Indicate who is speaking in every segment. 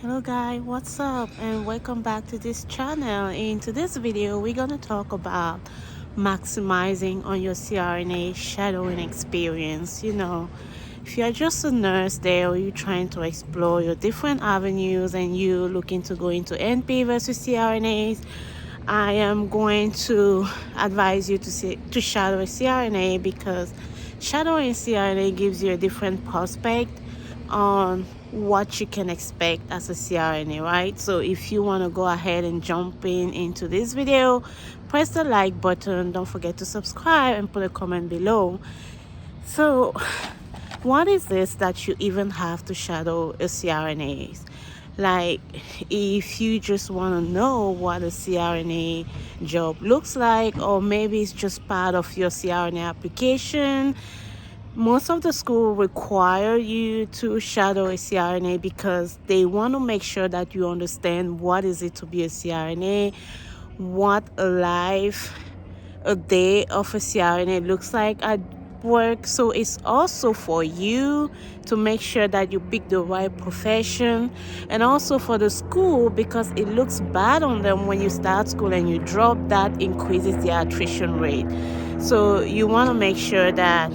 Speaker 1: Hello guys, what's up and welcome back to this channel. In today's video we're going to talk about maximizing on your CRNA shadowing experience. If you're just a nurse there or you're trying to explore your different avenues and you're looking to go into NP versus CRNAs, I am going to advise you to shadow a CRNA, because shadowing CRNA gives you a different prospect on what you can expect as a CRNA, right? So if you want to go ahead and jump into this video, press the like button. Don't forget to subscribe and put a comment below. So what is this that you even have to shadow a CRNA? Like, if you just want to know what a CRNA job looks like, or maybe it's just part of your CRNA application, most of the school require you to shadow a CRNA because they want to make sure that you understand what is it to be a CRNA, what a day of a CRNA looks like at work. So it's also for you to make sure that you pick the right profession, and also for the school, because it looks bad on them when you start school and you drop. That increases the attrition rate. So you want to make sure that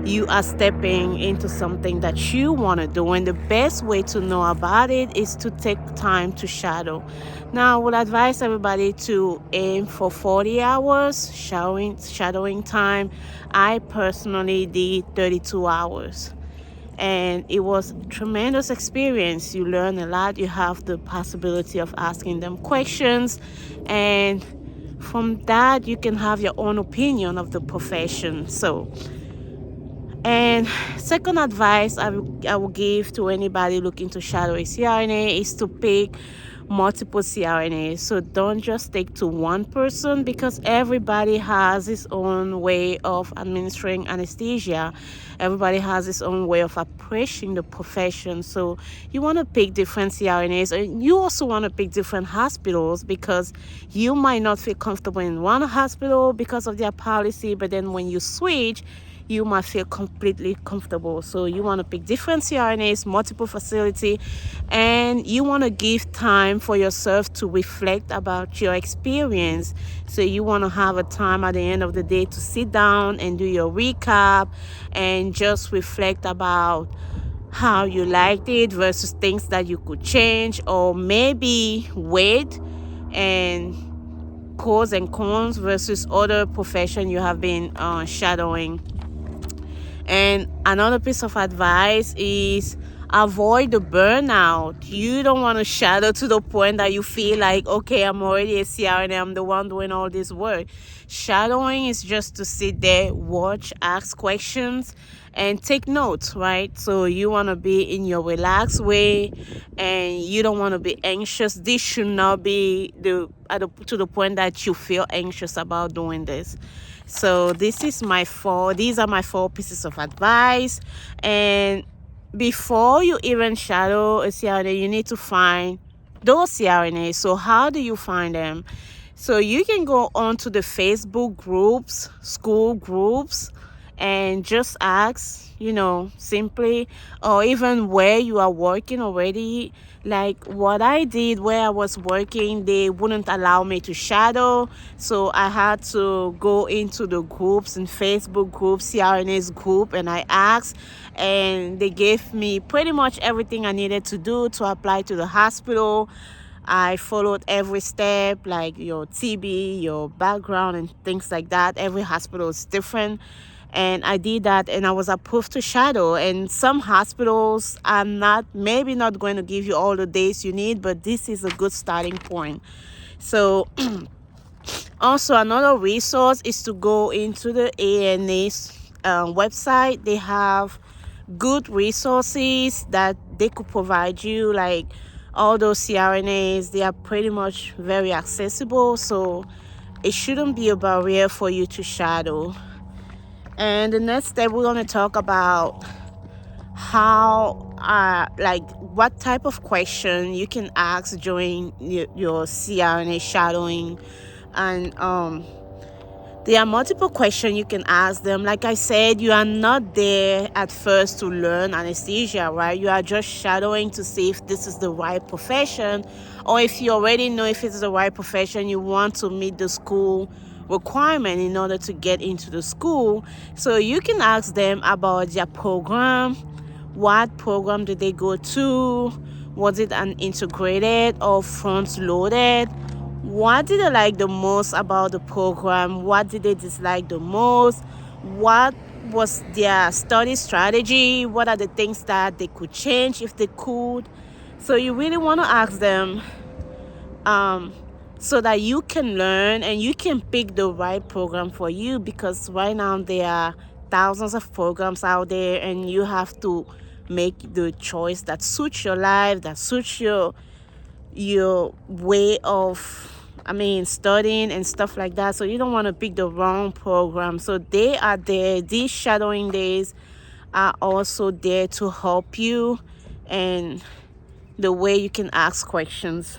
Speaker 1: you are stepping into something that you want to do, and the best way to know about it is to take time to shadow. Now, I would advise everybody to aim for 40 hours shadowing time. I personally did 32 hours, and it was a tremendous experience. You learn a lot. You have the possibility of asking them questions, and from that you can have your own opinion of the profession. And second advice I will give to anybody looking to shadow a CRNA is to pick multiple CRNAs. So don't just stick to one person, because everybody has his own way of administering anesthesia. Everybody has his own way of approaching the profession. So you want to pick different CRNAs, and you also want to pick different hospitals, because you might not feel comfortable in one hospital because of their policy, but then when you switch, you might feel completely comfortable. So you want to pick different CRNAs, multiple facility, and you want to give time for yourself to reflect about your experience. So you want to have a time at the end of the day to sit down and do your recap and just reflect about how you liked it versus things that you could change, or maybe wait and pros and cons versus other profession you have been shadowing. And another piece of advice is avoid the burnout. You don't want to shadow to the point that you feel like, okay, I'm already a CRNA, I'm the one doing all this work. Shadowing is just to sit there, watch, ask questions, and take notes, right? So you want to be in your relaxed way, and you don't want to be anxious. This should not be to the point that you feel anxious about doing this. So these are my four pieces of advice. And before you even shadow a CRNA, you need to find those CRNAs. So how do you find them? So you can go onto the Facebook groups, school groups, and just ask, simply, or even where you are working already. Like what I did, where I was working, they wouldn't allow me to shadow. So I had to go into the groups and Facebook group, CRNA's group, and I asked, and they gave me pretty much everything I needed to do to apply to the hospital. I followed every step, like your TB, your background, and things like that. Every hospital is different. And I did that, and I was approved to shadow. And some hospitals are maybe not going to give you all the days you need, but this is a good starting point. So also, another resource is to go into the ANA's website. They have good resources that they could provide you, like all those CRNAs. They are pretty much very accessible, so it shouldn't be a barrier for you to shadow. And the next step, we're going to talk about what type of question you can ask during your CRNA shadowing. And There are multiple questions you can ask them. Like I said, you are not there at first to learn anesthesia, right? You are just shadowing to see if this is the right profession, or if you already know if it's the right profession, you want to meet the school requirement in order to get into the school. So you can ask them about their program. What program did they go to? Was it an integrated or front loaded? What did they like the most about the program? What did they dislike the most? What was their study strategy? What are the things that they could change if they could? So you really want to ask them, so that you can learn and you can pick the right program for you, because right now there are thousands of programs out there and you have to make the choice that suits your life, that suits your way of studying and stuff like that. So you don't want to pick the wrong program. So they are there, these shadowing days are also there to help you and the way you can ask questions.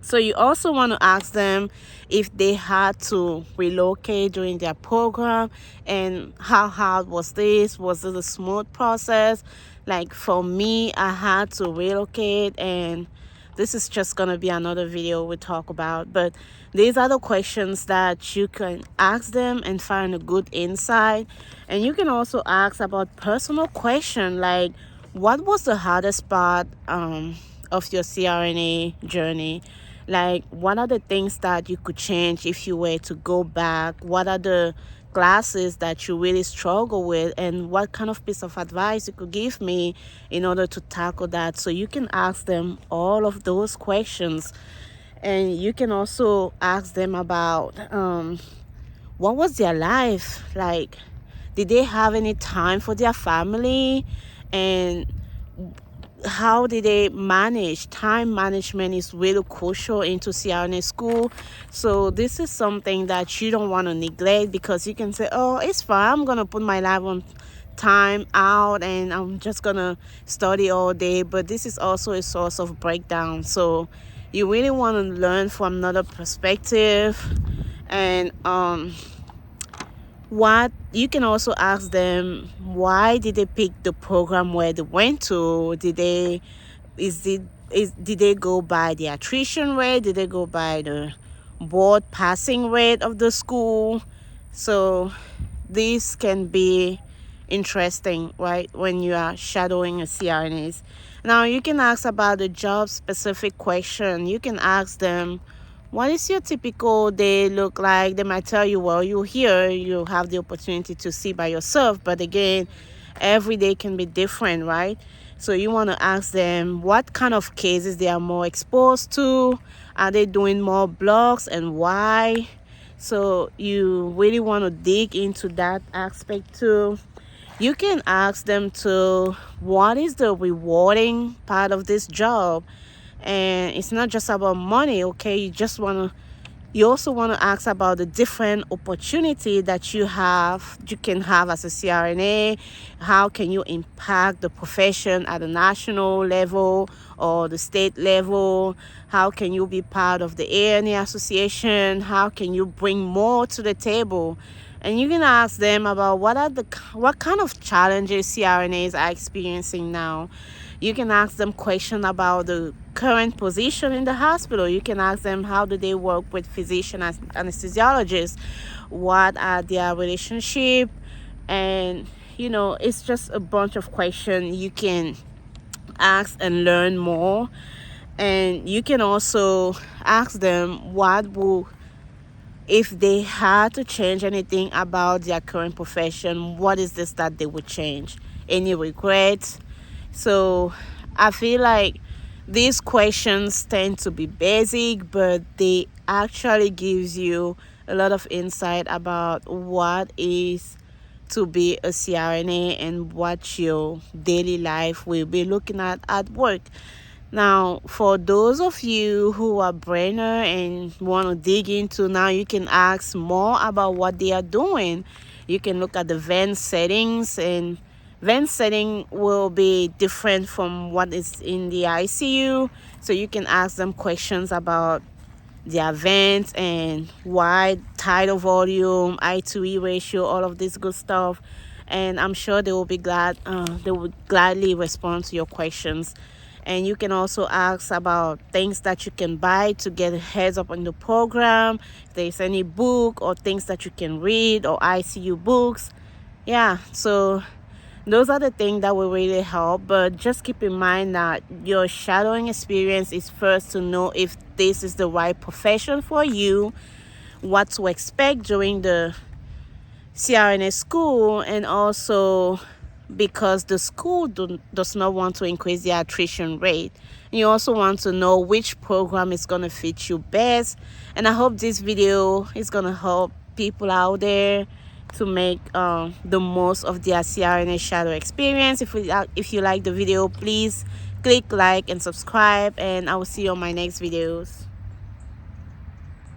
Speaker 1: So you also want to ask them if they had to relocate during their program and how hard was this? Was it a smooth process? Like for me, I had to relocate, and this is just going to be another video we talk about. But these are the questions that you can ask them and find a good insight. And you can also ask about personal question, like what was the hardest part of your CRNA journey? Like, what are the things that you could change if you were to go back? What are the classes that you really struggle with? And what kind of piece of advice you could give me in order to tackle that? So you can ask them all of those questions. And you can also ask them about what was their life like? Did they have any time for their family? And how did they manage? Time management is really crucial into CRNA school. So this is something that you don't want to neglect, because you can say, oh, it's fine, I'm going to put my life on time out and I'm just going to study all day. But this is also a source of breakdown. So you really want to learn from another perspective. And what you can also ask them, why did they pick the program where they went to? Did they go by the attrition rate? Did they go by the board passing rate of the school? So this can be interesting, right, when you are shadowing a CRNAs. Now you can ask about the job specific question. You can ask them, what is your typical day look like? They might tell you, well, you're here, you have the opportunity to see by yourself. But again, every day can be different, right? So you want to ask them what kind of cases they are more exposed to. Are they doing more blocks and why? So you really want to dig into that aspect too. You can ask them to, what is the rewarding part of this job? And it's not just about money, okay? You also want to ask about the different opportunity that you can have as a CRNA. How can you impact the profession at the national level or the state level? How can you be part of the ANA association? How can you bring more to the table? And you can ask them about what kind of challenges CRNAs are experiencing now. You can ask them questions about the current position in the hospital. You can ask them, how do they work with physician anesthesiologists? What are their relationship? And it's just a bunch of questions you can ask and learn more. And you can also ask them, if they had to change anything about their current profession, what is this that they would change? Any regrets? So I feel like these questions tend to be basic, but they actually gives you a lot of insight about what is to be a CRNA and what your daily life will be looking at work. Now, for those of you who are brainer and want to dig into, now you can ask more about what they are doing. You can look at the vent settings, and vent setting will be different from what is in the ICU. So you can ask them questions about their vents and wide tidal volume, I/E ratio, all of this good stuff. And I'm sure they will be glad. They will gladly respond to your questions. And you can also ask about things that you can buy to get a heads up on the program. If there's any book or things that you can read or ICU books. Yeah, so those are the things that will really help. But just keep in mind that your shadowing experience is first to know if this is the right profession for you, what to expect during the CRNA school, and also because the school does not want to increase the attrition rate. And you also want to know which program is going to fit you best. And I hope this video is going to help people out there to make the most of their CRNA shadow experience. If you like the video, please click like and subscribe, and I will see you on my next videos.